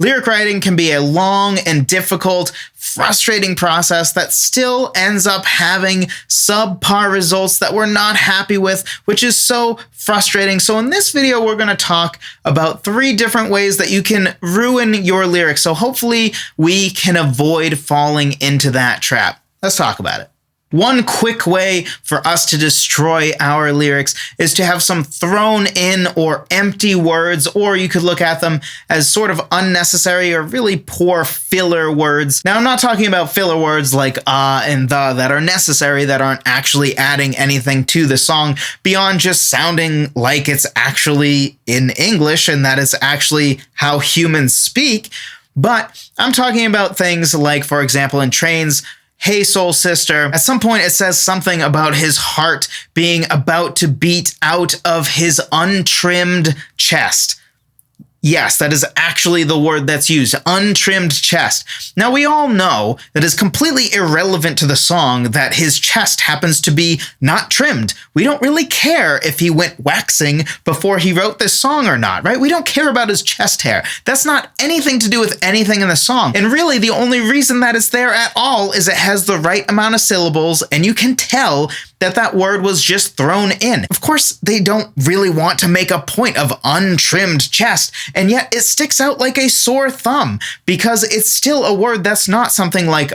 Lyric writing can be a long and difficult, frustrating process that still ends up having subpar results that we're not happy with, which is so frustrating. So in this video, we're going to talk about 3 different ways that you can ruin your lyrics. So hopefully we can avoid falling into that trap. Let's talk about it. One quick way for us to destroy our lyrics is to have some thrown in or empty words, or you could look at them as sort of unnecessary or really poor filler words. Now, I'm not talking about filler words like and the that are necessary, that aren't actually adding anything to the song beyond just sounding like it's actually in English and that is actually how humans speak. But I'm talking about things like, for example, in Train's "Hey Soul Sister," at some point it says something about his heart being about to beat out of his untrimmed chest. Yes, that is actually the word that's used, untrimmed chest. Now, we all know that it's completely irrelevant to the song that his chest happens to be not trimmed. We don't really care if he went waxing before he wrote this song or not, right? We don't care about his chest hair. That's not anything to do with anything in the song. And really, the only reason that it's there at all is it has the right amount of syllables, and you can tell that that word was just thrown in. Of course, they don't really want to make a point of untrimmed chest, and yet it sticks out like a sore thumb because it's still a word that's not something like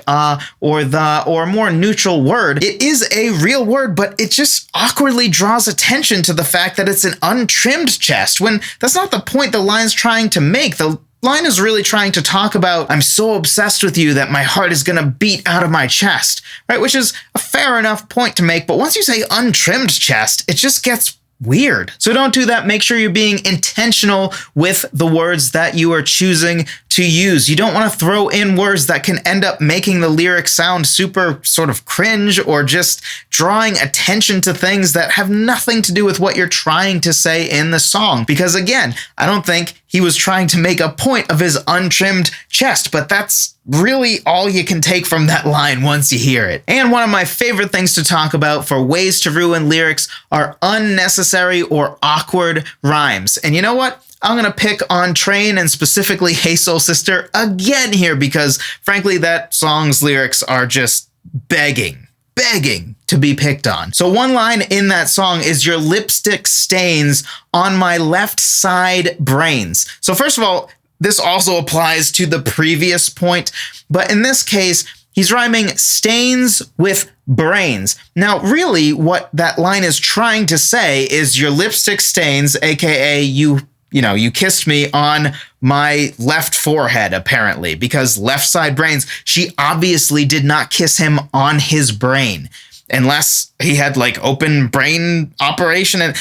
or the or a more neutral word. It is a real word, but it just awkwardly draws attention to the fact that it's an untrimmed chest when that's not the point the line's trying to make. The line is really trying to talk about, I'm so obsessed with you that my heart is gonna beat out of my chest, right? Which is a fair enough point to make, but once you say untrimmed chest, it just gets weird. So don't do that. Make sure you're being intentional with the words that you are choosing to use. You don't want to throw in words that can end up making the lyric sound super sort of cringe or just drawing attention to things that have nothing to do with what you're trying to say in the song. Because again, I don't think he was trying to make a point of his untrimmed chest, but that's really all you can take from that line once you hear it. And one of my favorite things to talk about for ways to ruin lyrics are unnecessary or awkward rhymes. And you know what? I'm going to pick on Train and specifically "Hey Soul Sister" again here because frankly, that song's lyrics are just begging to be picked on. So one line in that song is "Your lipstick stains on my left side brains." So first of all, this also applies to the previous point, but in this case, he's rhyming stains with brains. Now, really what that line is trying to say is your lipstick stains, aka you kissed me on my left forehead, apparently, because left side brains, she obviously did not kiss him on his brain unless he had like open brain operation. And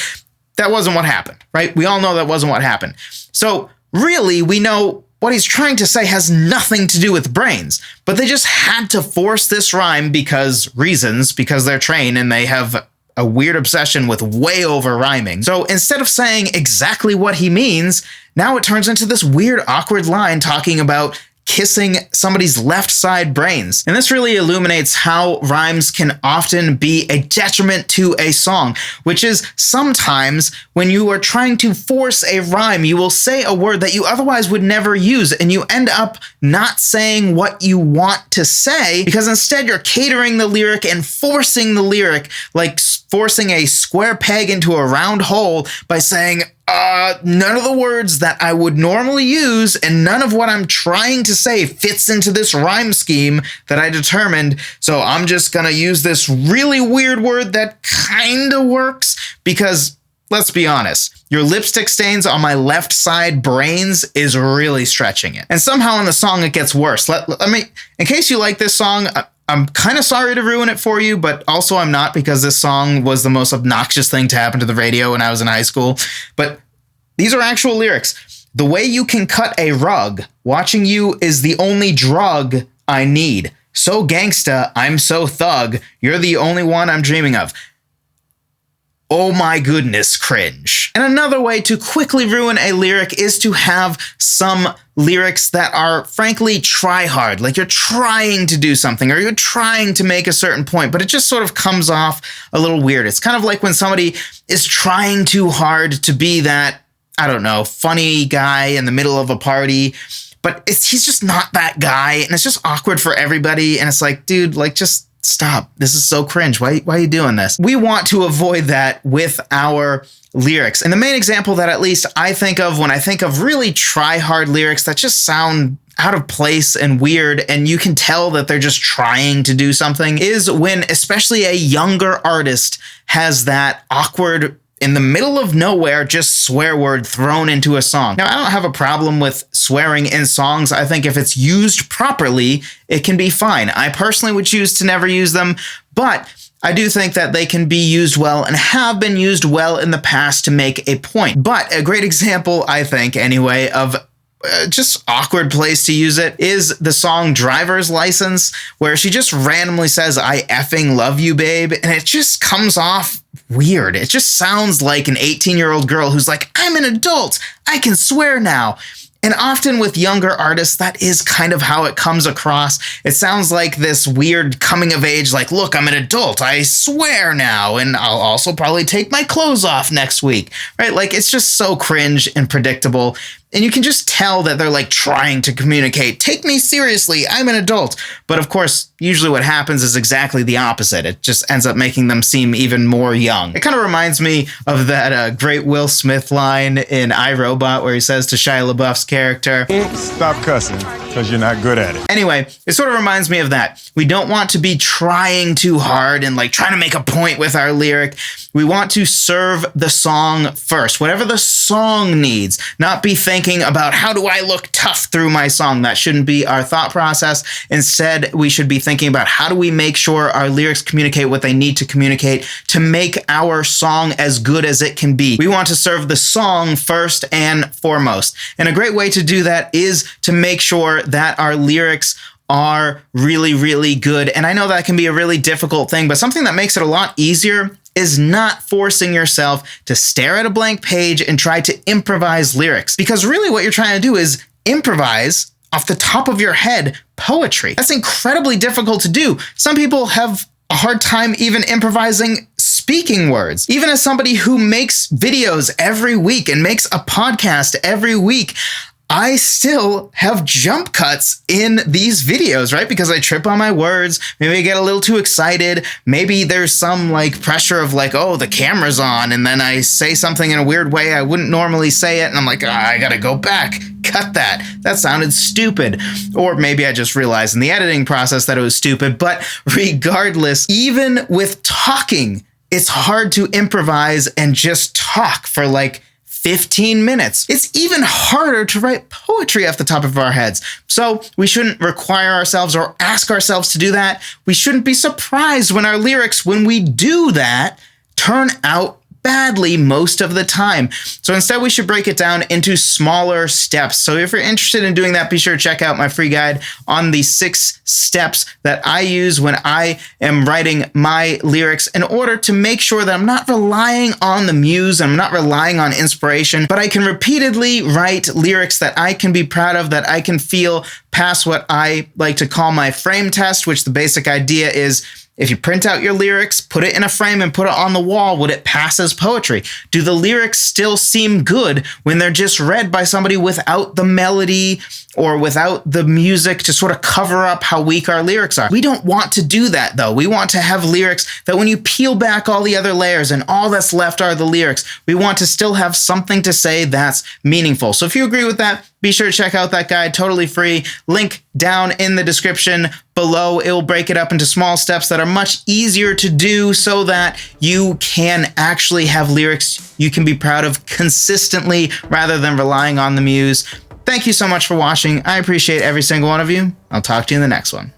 that wasn't what happened, right? We all know that wasn't what happened. So really, we know what he's trying to say has nothing to do with brains, but they just had to force this rhyme because they're Train and they have a weird obsession with way over rhyming. So instead of saying exactly what he means, now it turns into this weird, awkward line talking about kissing somebody's left side brains. And this really illuminates how rhymes can often be a detriment to a song, which is sometimes when you are trying to force a rhyme, you will say a word that you otherwise would never use, and you end up not saying what you want to say because instead you're catering the lyric and forcing the lyric, like forcing a square peg into a round hole by saying, none of the words that I would normally use and none of what I'm trying to say fits into this rhyme scheme that I determined. So I'm just gonna use this really weird word that kind of works because, let's be honest, your lipstick stains on my left side brains is really stretching it. And somehow in the song it gets worse. Let me, in case you like this song, I'm kind of sorry to ruin it for you, but also I'm not because this song was the most obnoxious thing to happen to the radio when I was in high school. But these are actual lyrics. The way you can cut a rug, watching you is the only drug I need. So gangsta, I'm so thug, you're the only one I'm dreaming of. Oh my goodness, cringe. And another way to quickly ruin a lyric is to have some lyrics that are frankly try hard, like you're trying to do something or you're trying to make a certain point, but it just sort of comes off a little weird. It's kind of like when somebody is trying too hard to be that, I don't know, funny guy in the middle of a party, but he's just not that guy, and it's just awkward for everybody. And it's like, dude, like, just stop. This is so cringe. Why are you doing this? We want to avoid that with our lyrics. And the main example that at least I think of when I think of really try-hard lyrics that just sound out of place and weird, and you can tell that they're just trying to do something, is when especially a younger artist has that awkward, in the middle of nowhere, just swear word thrown into a song. Now, I don't have a problem with swearing in songs. I think if it's used properly, it can be fine. I personally would choose to never use them, but I do think that they can be used well and have been used well in the past to make a point. But a great example, I think anyway, of just awkward place to use it is the song Driver's License, where she just randomly says, "I effing love you, babe." And it just comes off weird. It just sounds like an 18-year-old girl who's like, "I'm an adult. I can swear now." And often with younger artists, that is kind of how it comes across. It sounds like this weird coming of age, like, look, I'm an adult, I swear now, and I'll also probably take my clothes off next week, right? Like, it's just so cringe and predictable. And you can just tell that they're like trying to communicate, take me seriously, I'm an adult. But of course, usually what happens is exactly the opposite. It just ends up making them seem even more young. It kind of reminds me of that great Will Smith line in iRobot where he says to Shia LaBeouf's character, "Stop cussing, because you're not good at it." Anyway, it sort of reminds me of that. We don't want to be trying too hard and like trying to make a point with our lyric. We want to serve the song first, whatever the song needs, not be thinking about how do I look tough through my song. That shouldn't be our thought process. Instead, we should be thinking about how do we make sure our lyrics communicate what they need to communicate to make our song as good as it can be. We want to serve the song first and foremost. And a great way to do that is to make sure that our lyrics are really, really good. And I know that can be a really difficult thing, but something that makes it a lot easier is not forcing yourself to stare at a blank page and try to improvise lyrics. Because really what you're trying to do is improvise off the top of your head poetry. That's incredibly difficult to do. Some people have a hard time even improvising speaking words. Even as somebody who makes videos every week and makes a podcast every week, I still have jump cuts in these videos, right? Because I trip on my words. Maybe I get a little too excited. Maybe there's some like pressure of like, oh, the camera's on. And then I say something in a weird way I wouldn't normally say it. And I'm like, I gotta go back. Cut that. That sounded stupid. Or maybe I just realized in the editing process that it was stupid. But regardless, even with talking, it's hard to improvise and just talk for like 15 minutes. It's even harder to write poetry off the top of our heads. So we shouldn't require ourselves or ask ourselves to do that. We shouldn't be surprised when our lyrics, when we do that, turn out badly most of the time. So instead, we should break it down into smaller steps. So if you're interested in doing that, be sure to check out my free guide on the 6 steps that I use when I am writing my lyrics in order to make sure that I'm not relying on the muse, I'm not relying on inspiration, but I can repeatedly write lyrics that I can be proud of, that I can feel past what I like to call my frame test, which the basic idea is, if you print out your lyrics, put it in a frame and put it on the wall, would it pass as poetry? Do the lyrics still seem good when they're just read by somebody without the melody or without the music to sort of cover up how weak our lyrics are? We don't want to do that, though. We want to have lyrics that when you peel back all the other layers and all that's left are the lyrics, we want to still have something to say that's meaningful. So if you agree with that, be sure to check out that guide, totally free. Link down in the description below. It will break it up into small steps that are much easier to do so that you can actually have lyrics you can be proud of consistently rather than relying on the muse. Thank you so much for watching. I appreciate every single one of you. I'll talk to you in the next one.